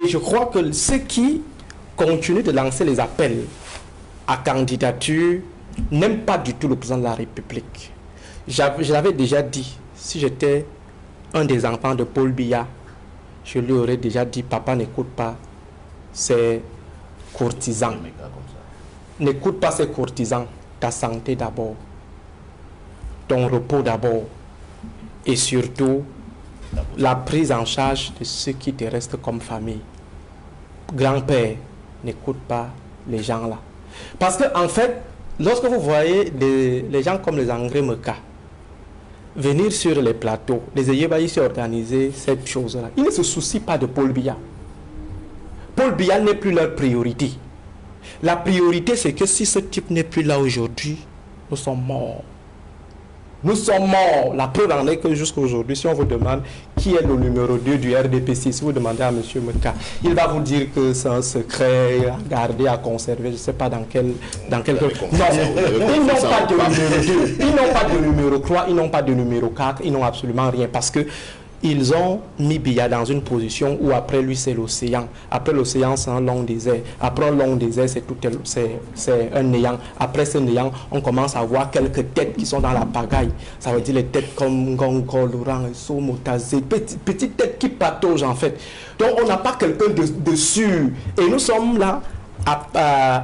je crois que ceux qui continuent de lancer les appels à candidature n'aiment pas du tout le président de la République. Je l'avais déjà dit, si j'étais un des enfants de Paul Biya, je lui aurais déjà dit, papa, n'écoute pas ces courtisans. N'écoute pas ces courtisans. Ta santé d'abord. Ton repos d'abord. Et surtout, la prise en charge de ceux qui te restent comme famille. Grand-père, n'écoute pas les gens là. Parce que en fait, lorsque vous voyez les gens comme les André Meka venir sur les plateaux, les Eyeba ici organiser cette chose-là, ils ne se soucient pas de Paul Biya. Paul Biya n'est plus leur priorité. La priorité, c'est que si ce type n'est plus là aujourd'hui, nous sommes morts. Nous sommes morts. La preuve en est que jusqu'à aujourd'hui, si on vous demande qui est le numéro 2 du RDPC, si vous demandez à M. Meka, il va vous dire que c'est un secret à garder, à conserver, je ne sais pas dans quel... Non, ils n'ont pas de numéro 2, ils n'ont pas de numéro 3, ils n'ont pas de numéro 4, ils n'ont absolument rien parce que ils ont mis Biya dans une position où après lui c'est l'océan. Après l'océan c'est un long désert. Après un long désert c'est un néant. Après ce néant on commence à voir quelques têtes qui sont dans la pagaille. Ça veut dire les têtes comme Ngongo, Laurent, Motazé, petites têtes qui pataugent en fait. Donc on n'a pas quelqu'un de sûr. Et nous sommes là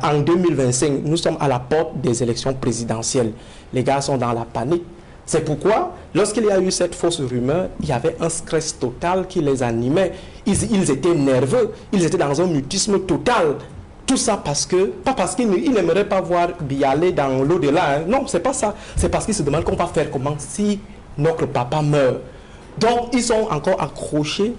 en 2025. Nous sommes à la porte des élections présidentielles. Les gars sont dans la panique. C'est pourquoi, lorsqu'il y a eu cette fausse rumeur, il y avait un stress total qui les animait. Ils étaient nerveux, ils étaient dans un mutisme total. Tout ça parce que, pas parce qu'ils n'aimeraient pas voir Biya aller dans l'au-delà. Hein. Non, c'est pas ça. C'est parce qu'ils se demandent qu'on va faire comment si notre papa meurt. Donc, ils sont encore accrochés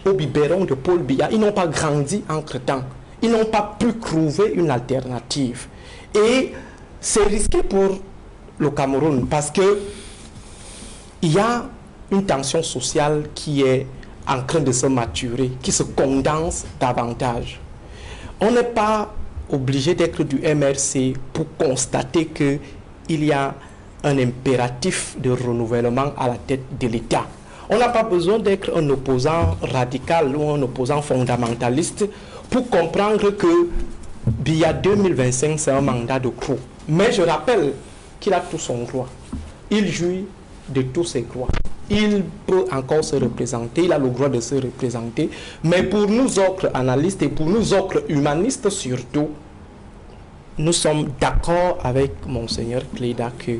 au biberon de Paul Biya. Ils n'ont pas grandi entre-temps. Ils n'ont pas pu trouver une alternative. Et c'est risqué pour le Cameroun parce que il y a une tension sociale qui est en train de se maturer, qui se condense davantage. On n'est pas obligé d'être du MRC pour constater qu'il y a un impératif de renouvellement à la tête de l'État. On n'a pas besoin d'être un opposant radical ou un opposant fondamentaliste pour comprendre que Biya 2025 c'est un mandat de trop. Mais je rappelle qu'il a tout son droit. Il jouit de tous ses droits. Il peut encore se représenter, il a le droit de se représenter. Mais pour nous autres analystes et pour nous autres humanistes surtout, nous sommes d'accord avec Monseigneur Cléda que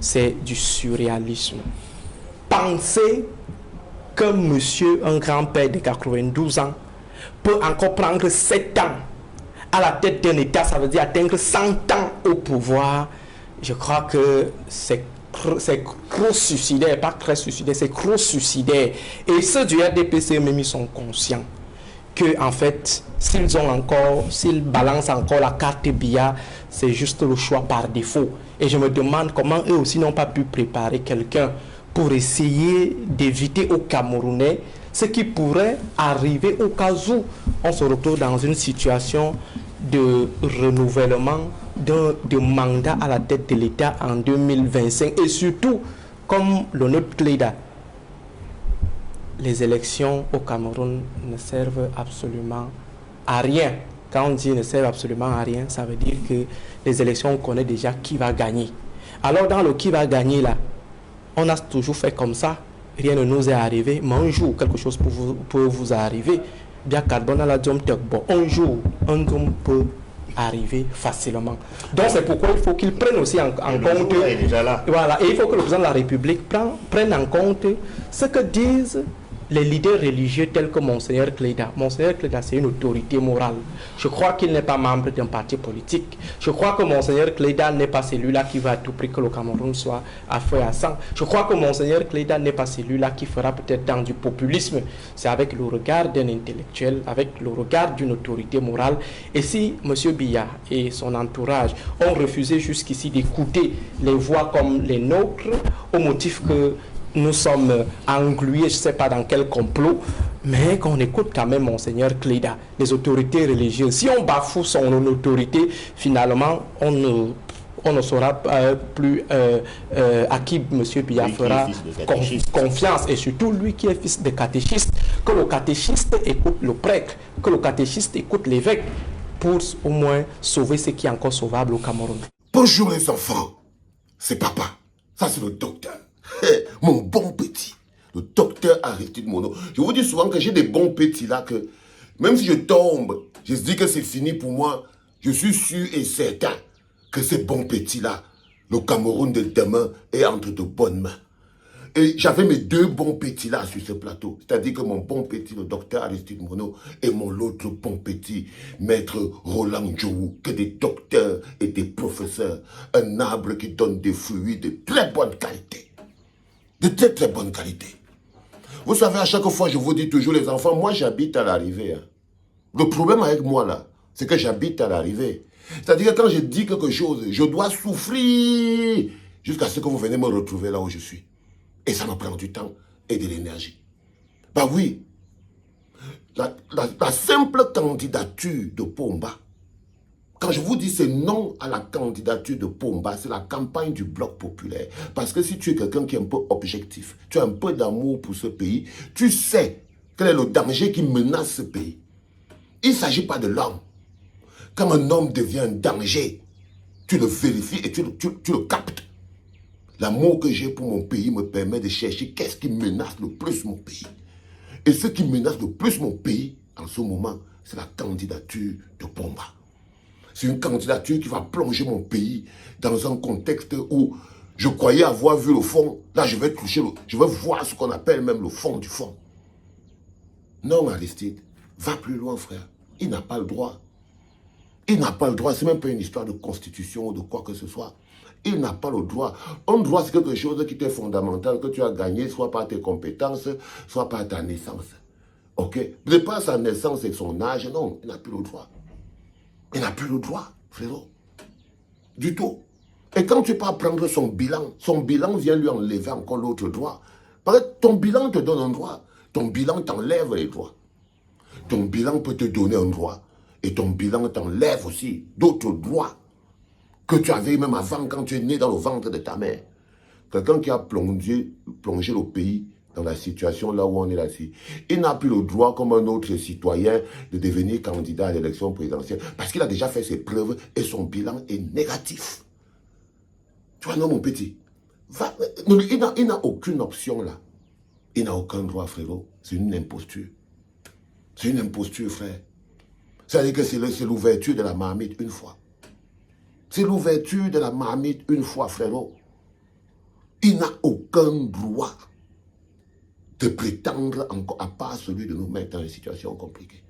c'est du surréalisme. Penser que monsieur, un grand-père de 92 ans, peut encore prendre 7 ans à la tête d'un État, ça veut dire atteindre 100 ans au pouvoir. Je crois que c'est trop suicidaire, pas très suicidaire, c'est trop suicidaire. Et ceux du RDPC même ils sont conscients que en fait, s'ils balancent encore la carte Biya, c'est juste le choix par défaut. Et je me demande comment eux aussi n'ont pas pu préparer quelqu'un pour essayer d'éviter aux Camerounais ce qui pourrait arriver au cas où on se retrouve dans une situation de renouvellement de mandat à la tête de l'État en 2025. Et surtout, comme l'honneur Cléda, les élections au Cameroun ne servent absolument à rien. Quand on dit ne servent absolument à rien, ça veut dire que les élections, on connaît déjà qui va gagner. Alors dans le qui va gagner là, on a toujours fait comme ça, rien ne nous est arrivé, mais un jour quelque chose peut vous arriver. Bien carbone à la Djom Tekbo, un jour, un homme peut arriver facilement. Donc c'est pourquoi il faut qu'ils prennent aussi en compte. Est déjà là. Voilà, et il faut que le président de la République prenne en compte ce que disent les leaders religieux tels que Monseigneur Cléda. Monseigneur Cléda, c'est une autorité morale. Je crois qu'il n'est pas membre d'un parti politique. Je crois que Monseigneur Cléda n'est pas celui-là qui va à tout prix que le Cameroun soit à feu et à sang. Je crois que Monseigneur Cléda n'est pas celui-là qui fera peut-être dans du populisme. C'est avec le regard d'un intellectuel, avec le regard d'une autorité morale. Et si M. Biya et son entourage ont refusé jusqu'ici d'écouter les voix comme les nôtres, au motif que nous sommes englués, je ne sais pas dans quel complot, mais qu'on écoute quand même Monseigneur Cléda, les autorités religieuses. Si on bafoue son autorité, finalement, on ne saura plus à qui M. Biya fera confiance, et surtout lui qui est fils de catéchiste, que le catéchiste écoute le prêtre, que le catéchiste écoute l'évêque, pour au moins sauver ce qui est encore sauvable au Cameroun. Bonjour les enfants, c'est papa, ça c'est le docteur, mon bon petit, le docteur Aristide Monod. Je vous dis souvent que j'ai des bons petits là, que même si je tombe, je dis que c'est fini pour moi, je suis sûr et certain que ces bons petits là, le Cameroun de demain est entre de bonnes mains. Et j'avais mes deux bons petits là sur ce plateau. C'est-à-dire que mon bon petit, le docteur Aristide Monod, et mon autre bon petit, maître Roland Djou, que des docteurs et des professeurs. Un arbre qui donne des fruits de très bonne qualité. De très très bonne qualité. Vous savez, à chaque fois, je vous dis toujours, les enfants, moi j'habite à l'arrivée. Hein. Le problème avec moi là, c'est que j'habite à l'arrivée. C'est-à-dire que quand je dis quelque chose, je dois souffrir jusqu'à ce que vous venez me retrouver là où je suis. Et ça me prend du temps et de l'énergie. Bah oui, la simple candidature de Pomba, quand je vous dis c'est non à la candidature de Pomba, c'est la campagne du Bloc populaire. Parce que si tu es quelqu'un qui est un peu objectif, tu as un peu d'amour pour ce pays, tu sais quel est le danger qui menace ce pays. Il ne s'agit pas de l'homme. Quand un homme devient un danger, tu le vérifies et tu le captes. L'amour que j'ai pour mon pays me permet de chercher qu'est-ce qui menace le plus mon pays. Et ce qui menace le plus mon pays, en ce moment, c'est la candidature de Pomba. C'est une candidature qui va plonger mon pays dans un contexte où je croyais avoir vu le fond. Là, je vais voir ce qu'on appelle même le fond du fond. Non, Aristide, va plus loin, frère. Il n'a pas le droit. Il n'a pas le droit. C'est même pas une histoire de constitution ou de quoi que ce soit. Il n'a pas le droit. Un droit, c'est quelque chose qui est fondamental, que tu as gagné, soit par tes compétences, soit par ta naissance. Ok? Mais pas sa naissance et son âge, non, il n'a plus le droit. Il n'a plus le droit, frérot. Du tout. Et quand tu pars prendre son bilan vient lui enlever encore l'autre droit. Parce que ton bilan te donne un droit. Ton bilan t'enlève les droits. Ton bilan peut te donner un droit. Et ton bilan t'enlève aussi d'autres droits que tu avais même avant quand tu es né dans le ventre de ta mère. Quelqu'un qui a plongé le pays dans la situation là où on est là-ci. Il n'a plus le droit comme un autre citoyen de devenir candidat à l'élection présidentielle parce qu'il a déjà fait ses preuves et son bilan est négatif. Tu vois, non mon petit. Il n'a aucune option là. Il n'a aucun droit, frérot. C'est une imposture. C'est une imposture, frère. C'est-à-dire que c'est l'ouverture de la marmite une fois. C'est l'ouverture de la marmite une fois, frérot. Il n'a aucun droit de prétendre encore, à part celui de nous mettre dans une situation compliquée.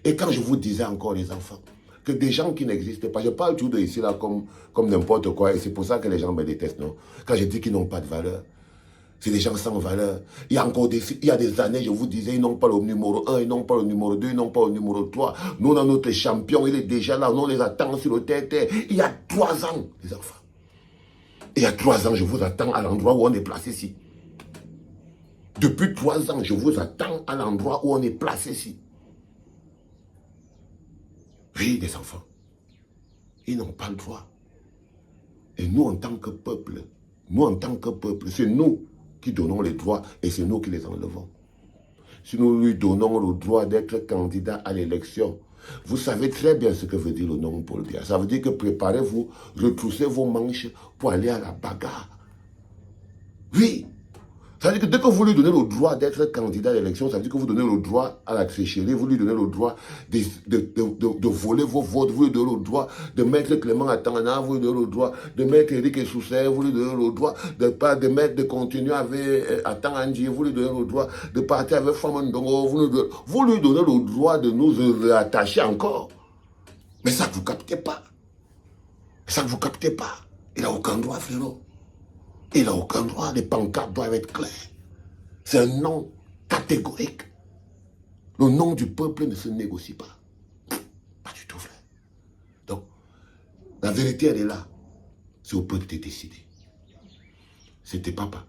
Et quand je vous disais encore, les enfants, que des gens qui n'existent pas, je parle toujours de ici là comme n'importe quoi, et c'est pour ça que les gens me détestent, non? Quand je dis qu'ils n'ont pas de valeur, c'est des gens sans valeur. Il y a des années, je vous disais, ils n'ont pas le numéro 1, ils n'ont pas le numéro 2, ils n'ont pas le numéro 3. Nous, on a notre champion, il est déjà là, on les attend sur le terre-terre. Il y a 3 ans, les enfants. Il y a 3 ans, je vous attends à l'endroit où on est placé ici. Depuis 3 ans, je vous attends à l'endroit où on est placé ici. Oui, les enfants, ils n'ont pas le droit. Et nous, en tant que peuple, c'est nous qui donnons les droits et c'est nous qui les enlevons. Si nous lui donnons le droit d'être candidat à l'élection, vous savez très bien ce que veut dire le nom Paul Biya. Ça veut dire que préparez-vous, retroussez vos manches pour aller à la bagarre. Oui. Ça veut dire que dès que vous lui donnez le droit d'être candidat à l'élection, ça veut dire que vous donnez le droit à la tricherie, vous lui donnez le droit de voler vos votes, vous lui donnez le droit de mettre Clément Atangana, vous lui donnez le droit de mettre Eric Essousser, vous lui donnez le droit de continuer avec Atangandji, vous lui donnez le droit de partir avec Famandongo, vous lui donnez le droit de nous rattacher encore. Mais ça que vous ne captez pas. Ça que vous ne captez pas. Il n'a aucun droit, frérot. Il n'a aucun droit, les pancartes doivent être claires. C'est un non catégorique. Le nom du peuple ne se négocie pas. Pas du tout, frère. Donc, la vérité, elle est là. C'est au peuple de décider. C'était papa.